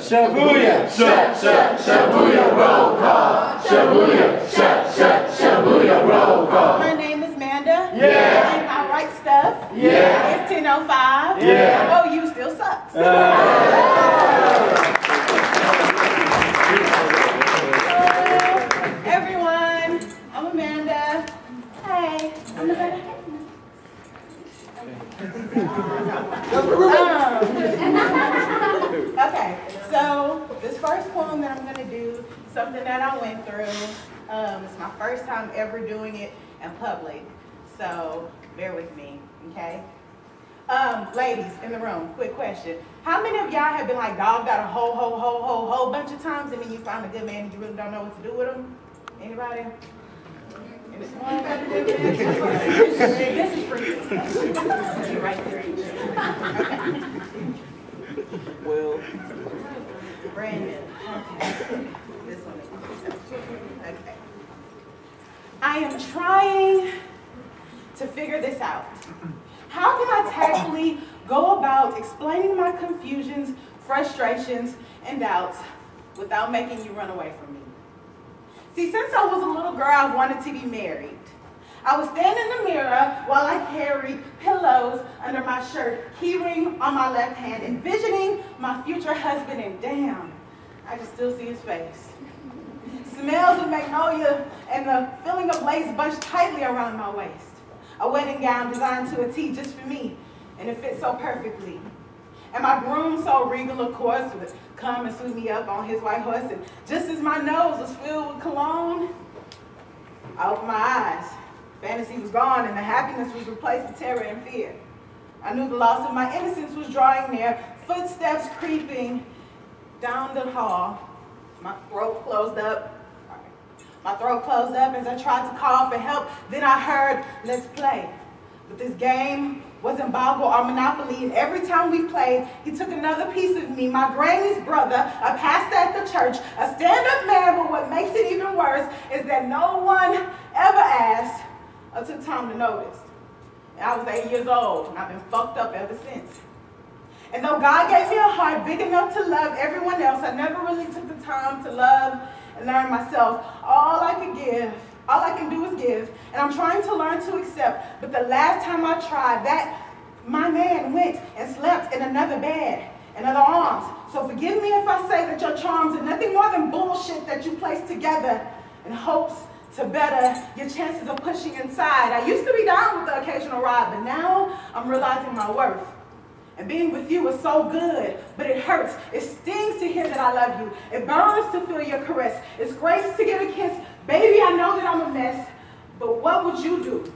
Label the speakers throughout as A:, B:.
A: Shabuya, shabuya, roll call. Shabuya, shabuya, roll call.
B: My name is Lambda.
A: Yeah.
B: And I write stuff.
A: Yeah.
B: It's 10:05.
A: Yeah.
B: Oh, you still sucks. Everyone, I'm Amanda. Hey, I'm Amanda. Okay, so this first poem that I'm going to do, something that I went through. It's my first time ever doing it in public, so bear with me, okay? Ladies in the room, quick question. How many of y'all have been like dogged out a whole bunch of times, and then you find a good man and you really don't know what to do with him? Anybody? This is for you. Right there. Okay.
A: Well,
B: Brandon. Okay. This one. Okay. I am trying to figure this out. How can I tactfully go about explaining my confusions, frustrations, and doubts without making you run away from me? See, since I was a little girl, I wanted to be married. I would stand in the mirror while I carried pillows under my shirt, keyring on my left hand, envisioning my future husband, and damn, I can still see his face. Smells of magnolia and the feeling of lace bunched tightly around my waist. A wedding gown designed to a T just for me, and it fit so perfectly. And my groom, so regal, of course, would come and sweep me up on his white horse, and just as my nose was filled with cologne, I opened my eyes. Fantasy was gone, and the happiness was replaced with terror and fear. I knew the loss of my innocence was drawing near, footsteps creeping down the hall. My throat closed up. My throat closed up as I tried to call for help. Then I heard, let's play. But this game wasn't Boggle or Monopoly, and every time we played, he took another piece of me, my granny's brother, a pastor at the church, a stand-up man, but what makes it even worse is that no one ever asked or took time to notice. And I was 8 years old, and I've been fucked up ever since. And though God gave me a heart big enough to love everyone else, I never really took the time to love and learn myself. All I can do is give, and I'm trying to learn to accept. But the last time I tried, my man went and slept in another bed, in other arms. So forgive me if I say that your charms are nothing more than bullshit that you place together in hopes to better your chances of pushing inside. I used to be down with the occasional ride, but now I'm realizing my worth. And being with you is so good, but it hurts. It stings to hear that I love you. It burns to feel your caress. It's grace to get a kiss. Baby, I know that I'm a mess, but what would you do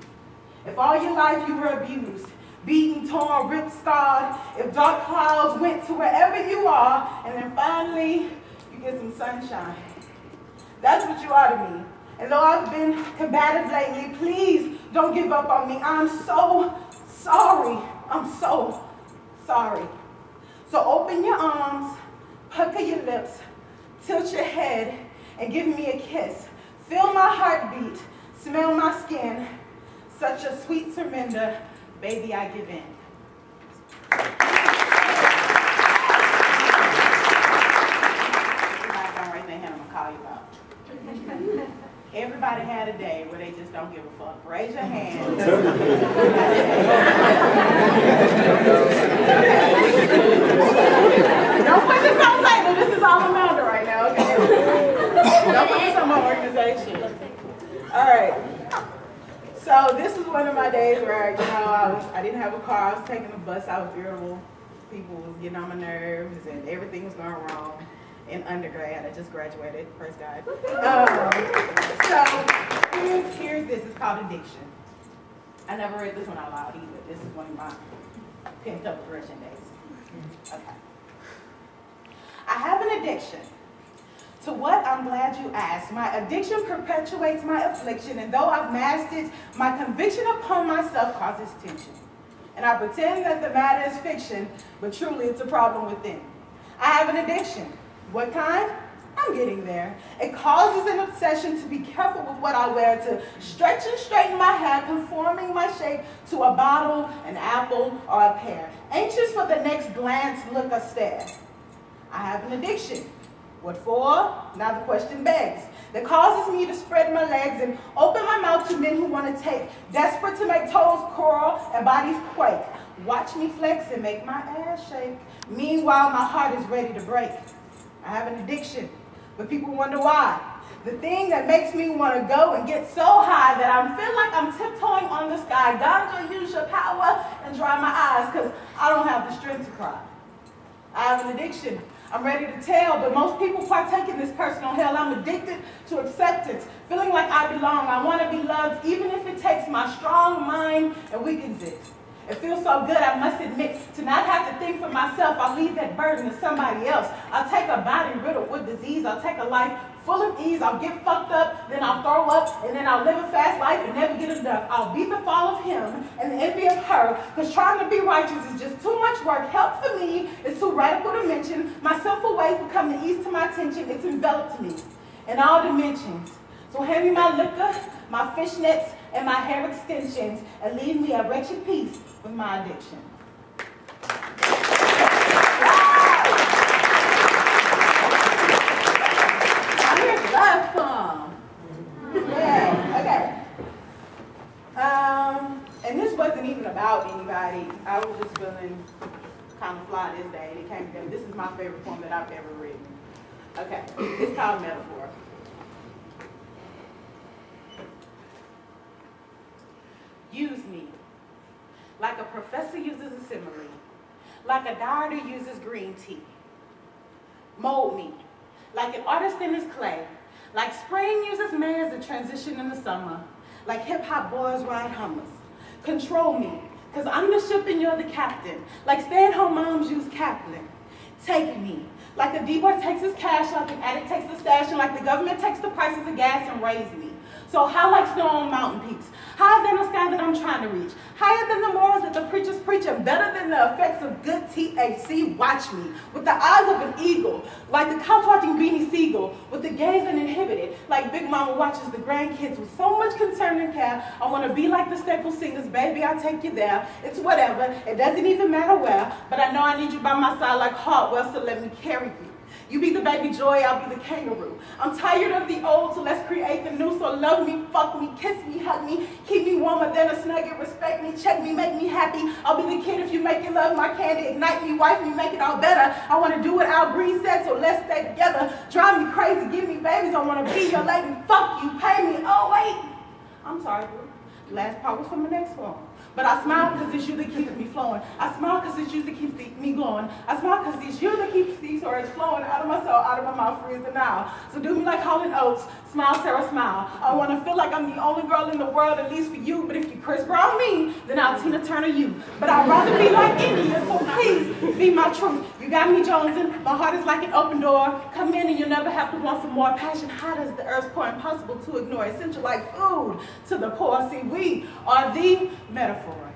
B: if all your life you were abused, beaten, torn, ripped, scarred, if dark clouds went to wherever you are, and then finally you get some sunshine? That's what you are to me. And though I've been combative lately, please don't give up on me. I'm so sorry. I'm so sorry. So open your arms, pucker your lips, tilt your head, and give me a kiss. Feel my heartbeat, smell my skin. Such a sweet surrender, baby, I give in. Everybody don't raise their hand, I'm gonna call you out. Everybody had a day where they just don't give a fuck. Raise your hand. Don't put this on table. This is all Amanda right now, okay? Don't put this on my organization. All right. So this was one of my days where, I didn't have a car. I was taking a bus. I was irritable. People was getting on my nerves, and everything was going wrong. In undergrad, I just graduated, praise God. So here's this. It's called Addiction. I never read this one out loud either. This is one of my pent up aggression days. Okay. I have an addiction. To what? I'm glad you asked. My addiction perpetuates my affliction, and though I've masked it, my conviction upon myself causes tension. And I pretend that the matter is fiction, but truly it's a problem within. I have an addiction. What kind? I'm getting there. It causes an obsession to be careful with what I wear, to stretch and straighten my hair, conforming my shape to a bottle, an apple, or a pear. Anxious for the next glance, look, or stare. I have an addiction. What for? Now the question begs. That causes me to spread my legs and open my mouth to men who want to take, desperate to make toes curl and bodies quake. Watch me flex and make my ass shake. Meanwhile, my heart is ready to break. I have an addiction, but people wonder why. The thing that makes me want to go and get so high that I feel like I'm tiptoeing on the sky. Ganja, use your power and dry my eyes, because I don't have the strength to cry. I have an addiction. I'm ready to tell, but most people partake in this personal hell. I'm addicted to acceptance, feeling like I belong. I want to be loved, even if it takes my strong mind and weakens it. It feels so good, I must admit, to not have to think for myself. I'll leave that burden to somebody else. I'll take a body riddled with disease. I'll take a life full of ease. I'll get fucked up, then I'll throw up, and then I'll live a fast life and never get enough. I'll be the fall of him and the envy of her, because trying to be righteous is just too much work. Help for me is too radical to mention. My sinful ways become the ease to my attention. It's enveloped me in all dimensions. So hand me my liquor, my fishnets, and my hair extensions, and leave me at wretched peace with my addiction. Here's love from. Yeah, okay. And this wasn't even about anybody. I was just feeling kind of fly this day, and it came together. This is my favorite poem that I've ever written. Okay, it's called Metaphor. Use me, like a professor uses a simile, like a dieter uses green tea. Mold me, like an artist in his clay, like spring uses May as a transition in the summer, like hip-hop boys ride Hummers. Control me, because I'm the ship and you're the captain, like stay-at-home moms use Kaplan. Take me, like a D-boy takes his cash, like an addict takes the stash, and like the government takes the prices of gas and raise me. So how like snow on mountain peaks, higher than the sky that I'm trying to reach, higher than the morals that the preachers preach, and better than the effects of good THC. Watch me, with the eyes of an eagle, like the couch watching Beanie Siegel, with the gaze uninhibited, like Big Mama watches the grandkids with so much concern and care. I want to be like the staple singers, baby, I'll take you there. It's whatever, it doesn't even matter where, but I know I need you by my side like Hartwell, so let me carry you. You be the baby joy, I'll be the kangaroo. I'm tired of the old, so let's create the new. So love me, fuck me, kiss me, hug me, keep me warmer than a Snuggie, respect me, check me, make me happy. I'll be the kid if you make it love my candy, ignite me, wife me, make it all better. I want to do what Al Green said, so let's stay together. Drive me crazy, give me babies, I want to be your lady. Fuck you, pay me, oh wait. I'm sorry, boo. Last part was from the next one. But I smile because it's you that keeps me flowing. I smile because it's you that keeps me glowing. I smile because it's you that keeps these words flowing out of my soul, out of my mouth, free as the now. So do me like Holland Oates. Smile, Sarah, smile. I want to feel like I'm the only girl in the world, at least for you. But if you Chris Brown me, then I'll Tina Turner you. But I'd rather be like India, so please be my truth. You got me jonesing. My heart is like an open door. Come in and you'll never have to want for more. Passion hot as the earth's core, impossible to ignore. Essential like food to the poor. See, we are the metaphor.